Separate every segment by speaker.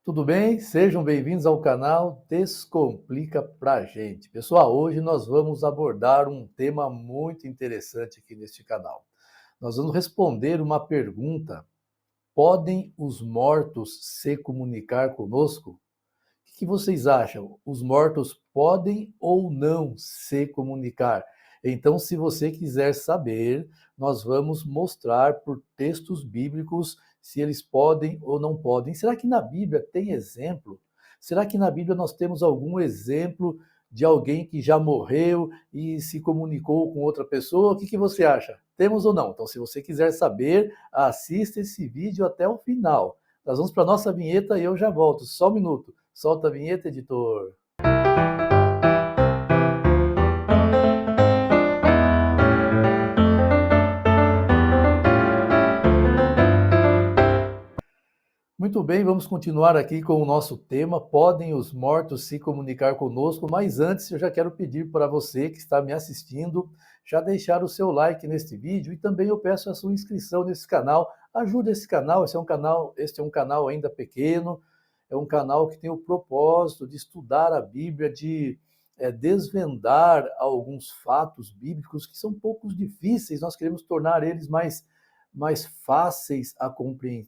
Speaker 1: Tudo bem? Sejam bem-vindos ao canal Descomplica pra gente. Pessoal, hoje nós vamos abordar um tema muito interessante aqui neste canal. Nós vamos responder uma pergunta: podem os mortos se comunicar conosco? O que vocês acham? Os mortos podem ou não se comunicar? Então, se você quiser saber, nós vamos mostrar por textos bíblicos se eles podem ou não podem. Será que na Bíblia tem exemplo? Será que na Bíblia nós temos algum exemplo de alguém que já morreu e se comunicou com outra pessoa? O que você acha? Temos ou não? Então, se você quiser saber, assista esse vídeo até o final. Nós vamos para a nossa vinheta e eu já volto. Só um minuto. Solta a vinheta, editor. Muito bem, vamos continuar aqui com o nosso tema. Podem os mortos se comunicar conosco? Mas antes, eu já quero pedir para você que está me assistindo, já deixar o seu like neste vídeo e também eu peço a sua inscrição nesse canal. Ajude esse canal, este é um canal ainda pequeno, é um canal que tem o propósito de estudar a Bíblia, de desvendar alguns fatos bíblicos que são poucos difíceis, nós queremos tornar eles mais fáceis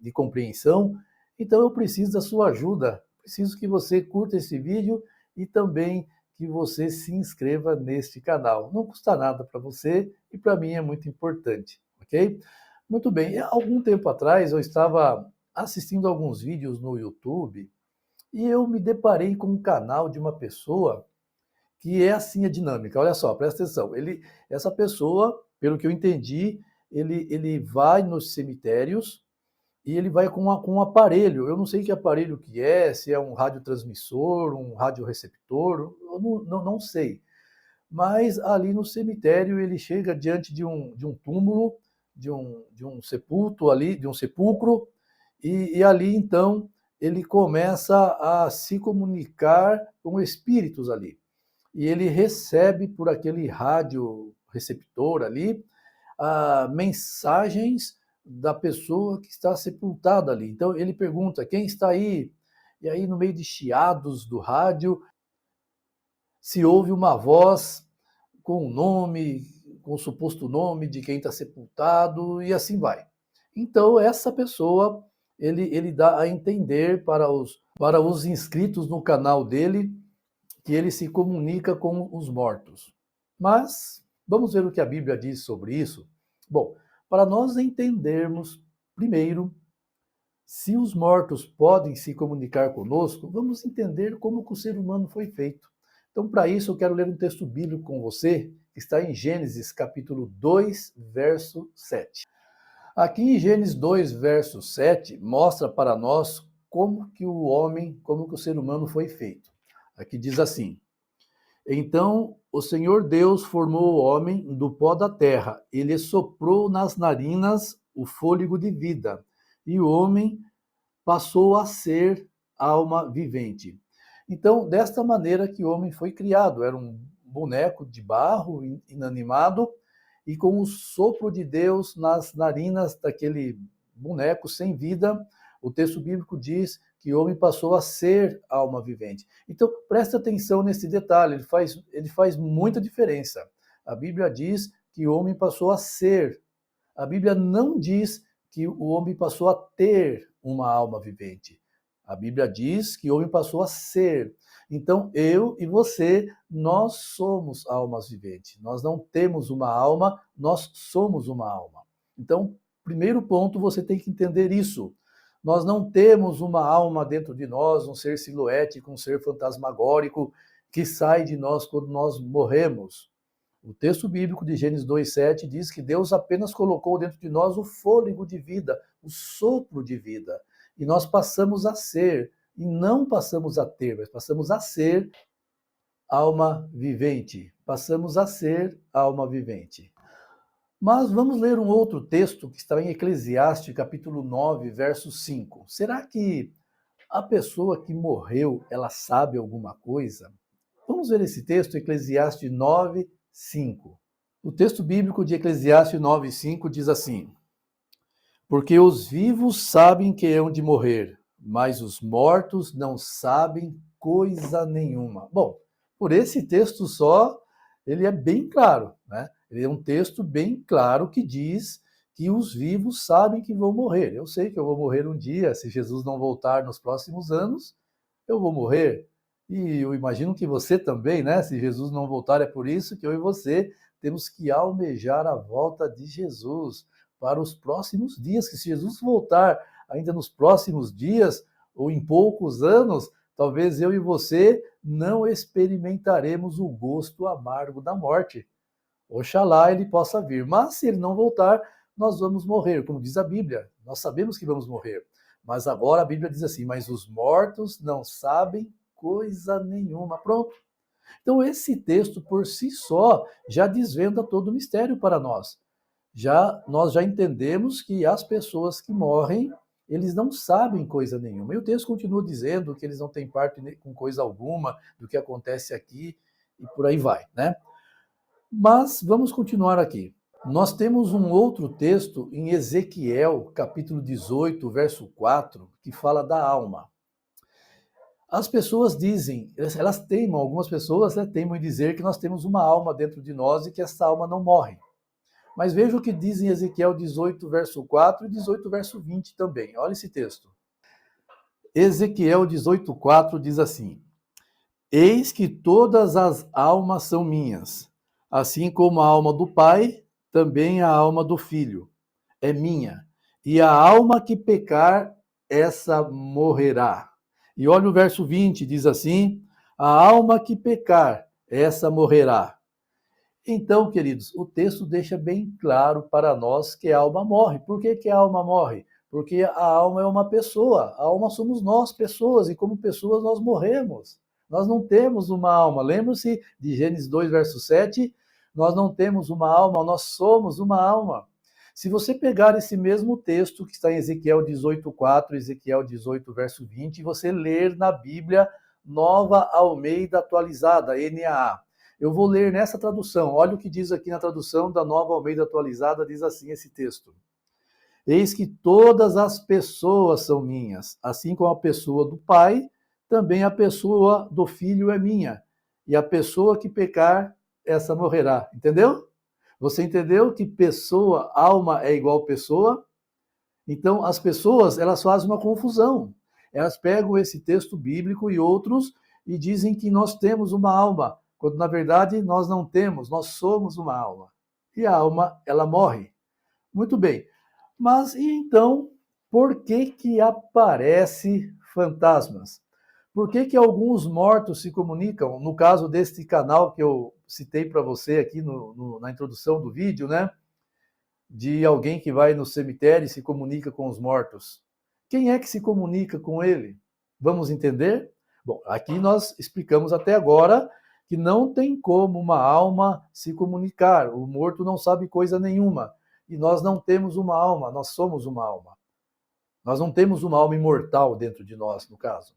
Speaker 1: de compreensão. Então eu preciso da sua ajuda, preciso que você curta esse vídeo e também que você se inscreva neste canal. Não custa nada para você e para mim é muito importante, ok? Muito bem, algum tempo atrás eu estava assistindo alguns vídeos no YouTube e eu me deparei com um canal de uma pessoa que é assim a dinâmica. Olha só, presta atenção. Essa pessoa, pelo que eu entendi, ele vai nos cemitérios e ele vai com um aparelho. Eu não sei que aparelho que é, se é um radiotransmissor, um radioreceptor, eu não sei. Mas ali no cemitério ele chega diante de um túmulo, de um sepulto ali, de um sepulcro, e ali então ele começa a se comunicar com espíritos ali. E ele recebe por aquele rádio receptor ali mensagens da pessoa que está sepultada ali. Então ele pergunta: quem está aí? E aí, no meio de chiados do rádio, se ouve uma voz com o nome, com o suposto nome de quem está sepultado, e assim vai. Então, essa pessoa, ele dá a entender para os inscritos no canal dele que ele se comunica com os mortos. Mas vamos ver o que a Bíblia diz sobre isso? Bom, para nós entendermos, primeiro, se os mortos podem se comunicar conosco, vamos entender como que o ser humano foi feito. Então, para isso, eu quero ler um texto bíblico com você, que está em Gênesis capítulo 2, verso 7. Aqui em Gênesis 2, verso 7, mostra para nós como que o ser humano foi feito. Aqui diz assim: então o Senhor Deus formou o homem do pó da terra, ele soprou nas narinas o fôlego de vida, e o homem passou a ser alma vivente. Então, desta maneira que o homem foi criado, era um boneco de barro inanimado, e com o sopro de Deus nas narinas daquele boneco sem vida, o texto bíblico diz que o homem passou a ser alma vivente. Então, preste atenção nesse detalhe, ele faz muita diferença. A Bíblia diz que o homem passou a ser. A Bíblia não diz que o homem passou a ter uma alma vivente. A Bíblia diz que o homem passou a ser. Então, eu e você, nós somos almas viventes. Nós não temos uma alma, nós somos uma alma. Então, primeiro ponto, você tem que entender isso. Nós não temos uma alma dentro de nós, um ser siluético, um ser fantasmagórico que sai de nós quando nós morremos. O texto bíblico de Gênesis 2,7 diz que Deus apenas colocou dentro de nós o fôlego de vida, o sopro de vida. E nós passamos a ser, e não passamos a ter, mas passamos a ser alma vivente. Passamos a ser alma vivente. Mas vamos ler um outro texto que está em Eclesiastes, capítulo 9, verso 5. Será que a pessoa que morreu, ela sabe alguma coisa? Vamos ver esse texto, Eclesiastes 9, 5. O texto bíblico de Eclesiastes 9, 5 diz assim: porque os vivos sabem que hão de morrer, mas os mortos não sabem coisa nenhuma. Bom, por esse texto só, ele é bem claro, né? Ele é um texto bem claro que diz que os vivos sabem que vão morrer. Eu sei que eu vou morrer um dia, se Jesus não voltar nos próximos anos, eu vou morrer. E eu imagino que você também, né? Se Jesus não voltar, é por isso que eu e você temos que almejar a volta de Jesus para os próximos dias, que se Jesus voltar ainda nos próximos dias ou em poucos anos, talvez eu e você não experimentaremos o gosto amargo da morte. Oxalá ele possa vir, mas se ele não voltar, nós vamos morrer, como diz a Bíblia. Nós sabemos que vamos morrer. Mas agora a Bíblia diz assim: mas os mortos não sabem coisa nenhuma. Pronto. Então esse texto por si só já desvenda todo o mistério para nós. Nós já entendemos que as pessoas que morrem, eles não sabem coisa nenhuma. E o texto continua dizendo que eles não têm parte com coisa alguma do que acontece aqui e por aí vai, né? Mas vamos continuar aqui. Nós temos um outro texto em Ezequiel, capítulo 18, verso 4, que fala da alma. As pessoas dizem, elas teimam, algumas pessoas teimam em dizer que nós temos uma alma dentro de nós e que essa alma não morre. Mas veja o que diz em Ezequiel 18, verso 4 e 18, verso 20 também. Olha esse texto. Ezequiel 18, 4 diz assim: Eis que todas as almas são minhas, assim como a alma do Pai, também a alma do Filho é minha. E a alma que pecar, essa morrerá. E olha o verso 20, diz assim: a alma que pecar, essa morrerá. Então, queridos, o texto deixa bem claro para nós que a alma morre. Por que a alma morre? Porque a alma é uma pessoa. A alma somos nós, pessoas, e como pessoas nós morremos. Nós não temos uma alma. Lembre-se de Gênesis 2, verso 7. Nós não temos uma alma, nós somos uma alma. Se você pegar esse mesmo texto que está em Ezequiel 18, 4, Ezequiel 18, verso 20, e você ler na Bíblia Nova Almeida Atualizada, NAA, eu vou ler nessa tradução. Olha o que diz aqui na tradução da Nova Almeida Atualizada, diz assim esse texto: Eis que todas as pessoas são minhas, assim como a pessoa do Pai, também a pessoa do Filho é minha. E a pessoa que pecar, essa morrerá. Entendeu? Você entendeu que pessoa, alma é igual pessoa? Então, as pessoas, elas fazem uma confusão. Elas pegam esse texto bíblico e outros e dizem que nós temos uma alma, quando na verdade nós não temos, nós somos uma alma. E a alma, ela morre. Muito bem. Mas e então, por que aparece fantasmas? Por que alguns mortos se comunicam? No caso deste canal que eu citei para você aqui na introdução do vídeo, né? De alguém que vai no cemitério e se comunica com os mortos. Quem é que se comunica com ele? Vamos entender? Bom, aqui nós explicamos até agora que não tem como uma alma se comunicar. O morto não sabe coisa nenhuma. E nós não temos uma alma, nós somos uma alma. Nós não temos uma alma imortal dentro de nós, no caso.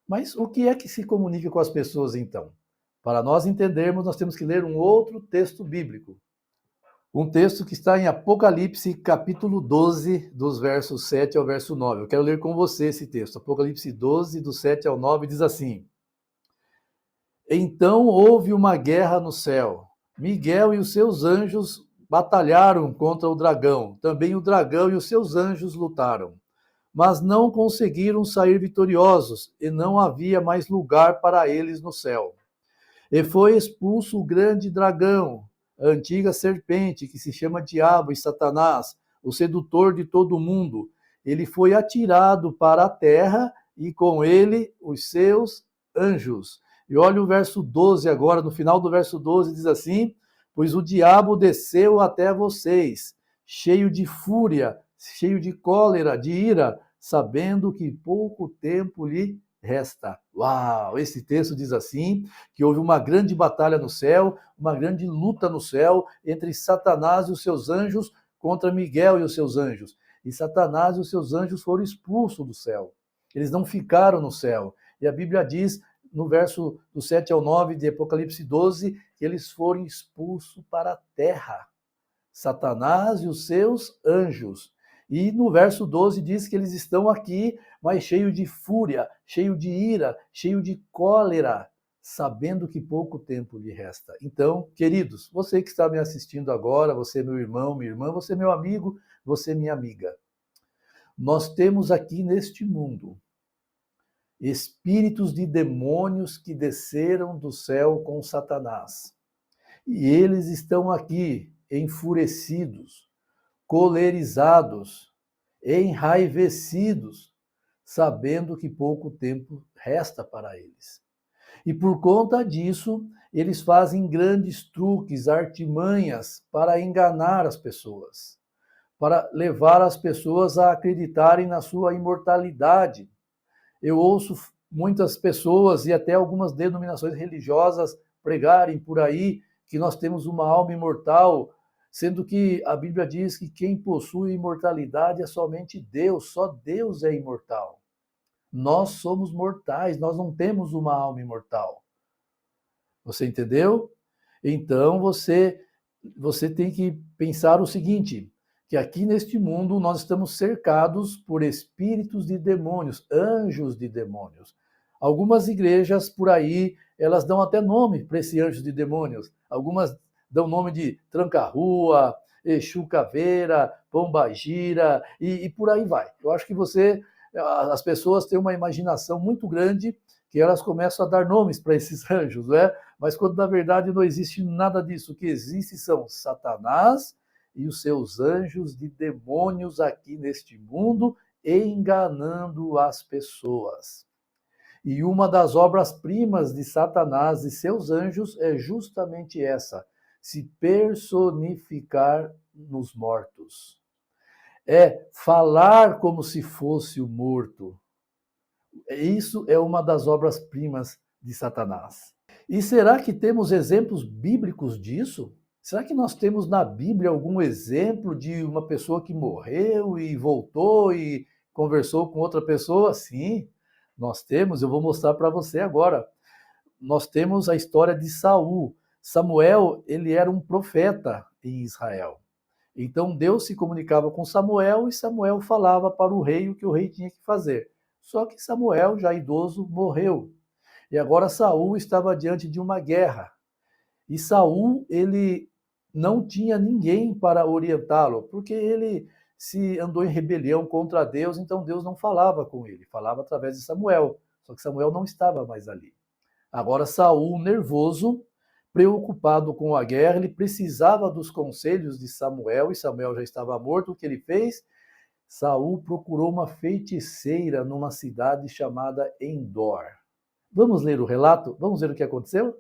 Speaker 1: Mas o que é que se comunica com as pessoas então? Para nós entendermos, nós temos que ler um outro texto bíblico. Um texto que está em Apocalipse, capítulo 12, dos versos 7 ao verso 9. Eu quero ler com você esse texto. Apocalipse 12, do 7 ao 9, diz assim: Então houve uma guerra no céu. Miguel e os seus anjos batalharam contra o dragão. Também o dragão e os seus anjos lutaram. Mas não conseguiram sair vitoriosos, e não havia mais lugar para eles no céu. E foi expulso o grande dragão, a antiga serpente, que se chama Diabo e Satanás, o sedutor de todo o mundo. Ele foi atirado para a terra e com ele os seus anjos. E olha o verso 12 agora, no final do verso 12 diz assim: Pois o diabo desceu até vocês, cheio de fúria, cheio de cólera, de ira, sabendo que pouco tempo lhe resta. Uau! Esse texto diz assim, que houve uma grande batalha no céu, uma grande luta no céu entre Satanás e os seus anjos contra Miguel e os seus anjos. E Satanás e os seus anjos foram expulsos do céu. Eles não ficaram no céu. E a Bíblia diz, no verso do 7 ao 9 de Apocalipse 12, que eles foram expulsos para a terra. Satanás e os seus anjos. E no verso 12 diz que eles estão aqui, mas cheio de fúria, cheio de ira, cheio de cólera, sabendo que pouco tempo lhe resta. Então, queridos, você que está me assistindo agora, você meu irmão, minha irmã, você meu amigo, você minha amiga, nós temos aqui neste mundo espíritos de demônios que desceram do céu com Satanás. E eles estão aqui enfurecidos, colerizados, enraivecidos, sabendo que pouco tempo resta para eles. E por conta disso, eles fazem grandes truques, artimanhas para enganar as pessoas, para levar as pessoas a acreditarem na sua imortalidade. Eu ouço muitas pessoas e até algumas denominações religiosas pregarem por aí que nós temos uma alma imortal, sendo que a Bíblia diz que quem possui imortalidade é somente Deus, só Deus é imortal. Nós somos mortais, nós não temos uma alma imortal. Você entendeu? Então você tem que pensar o seguinte, que aqui neste mundo nós estamos cercados por espíritos de demônios, anjos de demônios. Algumas igrejas por aí, elas dão até nome para esses anjos de demônios. Algumas dão nome de Tranca-Rua, Exu Caveira, Pombagira e por aí vai. Eu acho que as pessoas têm uma imaginação muito grande que elas começam a dar nomes para esses anjos, né? Mas quando na verdade não existe nada disso. O que existe são Satanás e os seus anjos de demônios aqui neste mundo, enganando as pessoas. E uma das obras-primas de Satanás e seus anjos é justamente essa: se personificar nos mortos. É falar como se fosse o morto. Isso é uma das obras-primas de Satanás. E será que temos exemplos bíblicos disso? Será que nós temos na Bíblia algum exemplo de uma pessoa que morreu e voltou e conversou com outra pessoa? Sim, nós temos, eu vou mostrar para você agora. Nós temos a história de Saul. Samuel, ele era um profeta em Israel. Então Deus se comunicava com Samuel e Samuel falava para o rei o que o rei tinha que fazer. Só que Samuel, já idoso, morreu. E agora Saul estava diante de uma guerra. E Saul, ele não tinha ninguém para orientá-lo, porque ele se andou em rebelião contra Deus, então Deus não falava com ele, falava através de Samuel. Só que Samuel não estava mais ali. Agora Saul, nervoso, preocupado com a guerra, ele precisava dos conselhos de Samuel, e Samuel já estava morto. O que ele fez? Saul procurou uma feiticeira numa cidade chamada Endor. Vamos ler o relato? Vamos ver o que aconteceu?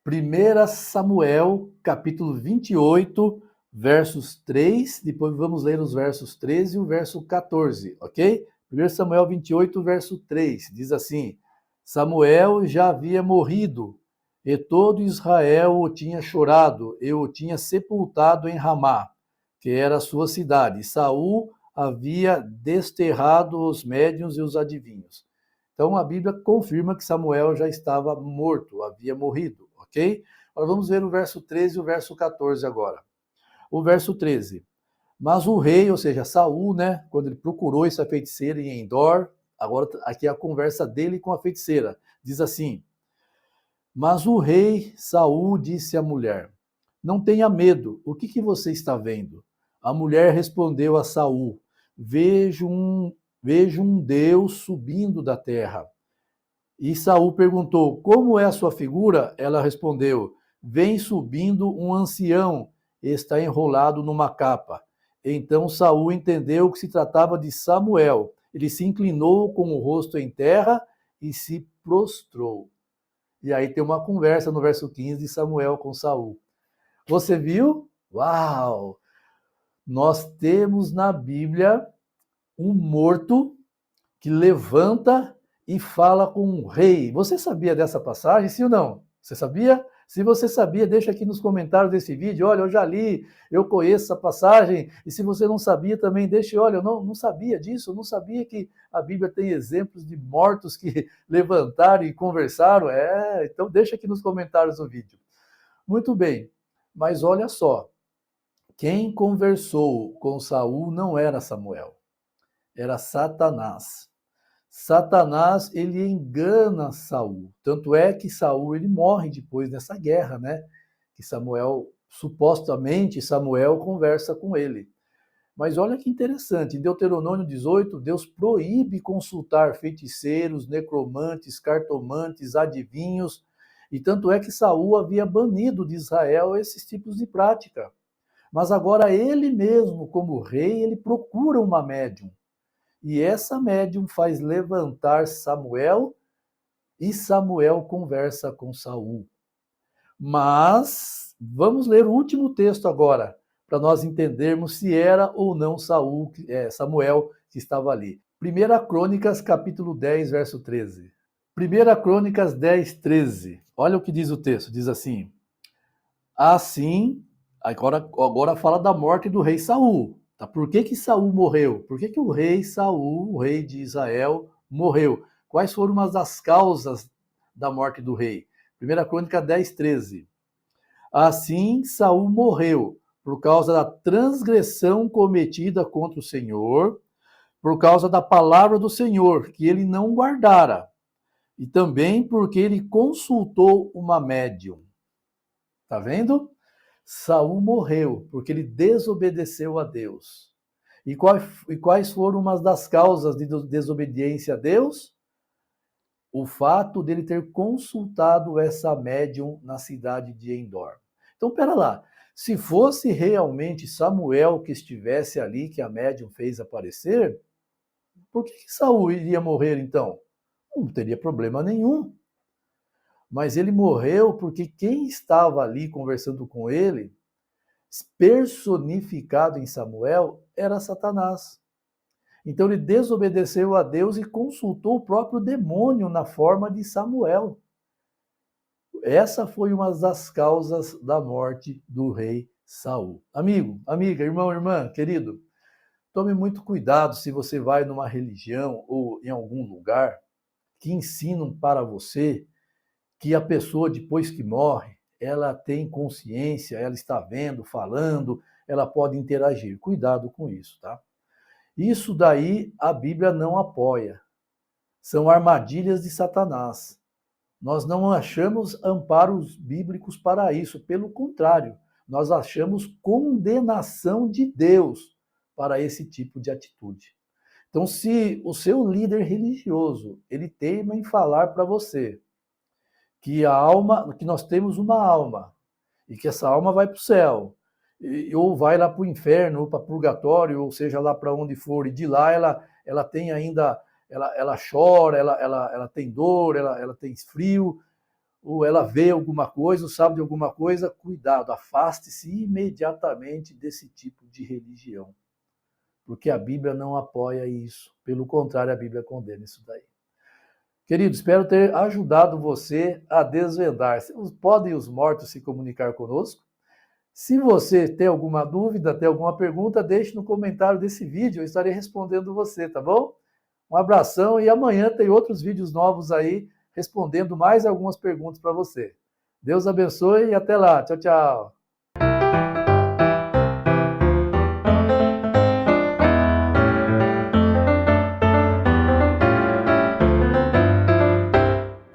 Speaker 1: 1 Samuel, capítulo 28, versos 3, depois vamos ler os versos 13 e o verso 14, ok? 1 Samuel 28, verso 3, diz assim: Samuel já havia morrido, e todo Israel o tinha chorado, e o tinha sepultado em Ramá, que era a sua cidade. Saul havia desterrado os médiuns e os adivinhos. Então a Bíblia confirma que Samuel já estava morto, havia morrido, ok? Agora vamos ver o verso 13 e o verso 14 agora. O verso 13. Mas o rei, ou seja, Saul, né, quando ele procurou essa feiticeira em Endor, agora aqui é a conversa dele com a feiticeira, diz assim: Mas o rei Saul disse à mulher: Não tenha medo, o que você está vendo? A mulher respondeu a Saul: Vejo um Deus subindo da terra. E Saul perguntou: Como é a sua figura? Ela respondeu: Vem subindo um ancião, está enrolado numa capa. Então Saul entendeu que se tratava de Samuel. Ele se inclinou com o rosto em terra e se prostrou. E aí tem uma conversa no verso 15 de Samuel com Saul. Você viu? Uau! Nós temos na Bíblia um morto que levanta e fala com um rei. Você sabia dessa passagem, sim ou não? Você sabia? Se você sabia, deixa aqui nos comentários desse vídeo. Olha, eu já li, eu conheço essa passagem. E se você não sabia também, deixa, olha, eu não sabia disso, eu não sabia que a Bíblia tem exemplos de mortos que levantaram e conversaram. Então deixa aqui nos comentários o vídeo. Muito bem, mas olha só, Quem conversou com Saul não era Samuel, era Satanás. Satanás, ele engana Saul. Tanto é que Saul ele morre depois dessa guerra, né? Que supostamente Samuel conversa com ele. Mas olha que interessante, em Deuteronômio 18, Deus proíbe consultar feiticeiros, necromantes, cartomantes, adivinhos, e tanto é que Saul havia banido de Israel esses tipos de prática. Mas agora ele mesmo, como rei, ele procura uma médium. E essa médium faz levantar Samuel e Samuel conversa com Saul. Mas vamos ler o último texto agora, para nós entendermos se era ou não Samuel que estava ali. 1 Crônicas, capítulo 10, verso 13. 1 Crônicas 10, 13. Olha o que diz o texto, diz assim: assim, agora fala da morte do rei Saul. Tá? Por que Saul morreu? Por que o rei Saul, o rei de Israel, morreu? Quais foram umas das causas da morte do rei? 1 Crônica 10, 13. Assim, Saul morreu por causa da transgressão cometida contra o Senhor, por causa da palavra do Senhor, que ele não guardara, e também porque ele consultou uma médium. Tá vendo? Saul morreu porque ele desobedeceu a Deus. E quais foram umas das causas de desobediência a Deus? O fato dele ter consultado essa médium na cidade de Endor. Então, pera lá. Se fosse realmente Samuel que estivesse ali, que a médium fez aparecer, por que Saul iria morrer então? Não teria problema nenhum. Mas ele morreu porque quem estava ali conversando com ele, personificado em Samuel, era Satanás. Então ele desobedeceu a Deus e consultou o próprio demônio na forma de Samuel. Essa foi uma das causas da morte do rei Saul. Amigo, amiga, irmão, irmã, querido, tome muito cuidado se você vai numa religião ou em algum lugar que ensinam para você que a pessoa, depois que morre, ela tem consciência, ela está vendo, falando, ela pode interagir. Cuidado com isso, tá? Isso daí a Bíblia não apoia. São armadilhas de Satanás. Nós não achamos amparos bíblicos para isso, pelo contrário, nós achamos condenação de Deus para esse tipo de atitude. Então, se o seu líder religioso, ele teima em falar para você que que nós temos uma alma e que essa alma vai para o céu, ou vai lá para o inferno, ou para purgatório, ou seja lá para onde for, e de lá ela tem ainda, ela chora, ela tem dor, ela tem frio, ou ela vê alguma coisa, ou sabe de alguma coisa, cuidado, afaste-se imediatamente desse tipo de religião, porque a Bíblia não apoia isso, pelo contrário, a Bíblia condena isso daí. Querido, espero ter ajudado você a desvendar. Podem os mortos se comunicar conosco? Se você tem alguma dúvida, tem alguma pergunta, deixe no comentário desse vídeo, eu estarei respondendo você, tá bom? Um abração e amanhã tem outros vídeos novos aí, respondendo mais algumas perguntas para você. Deus abençoe e até lá. Tchau, tchau.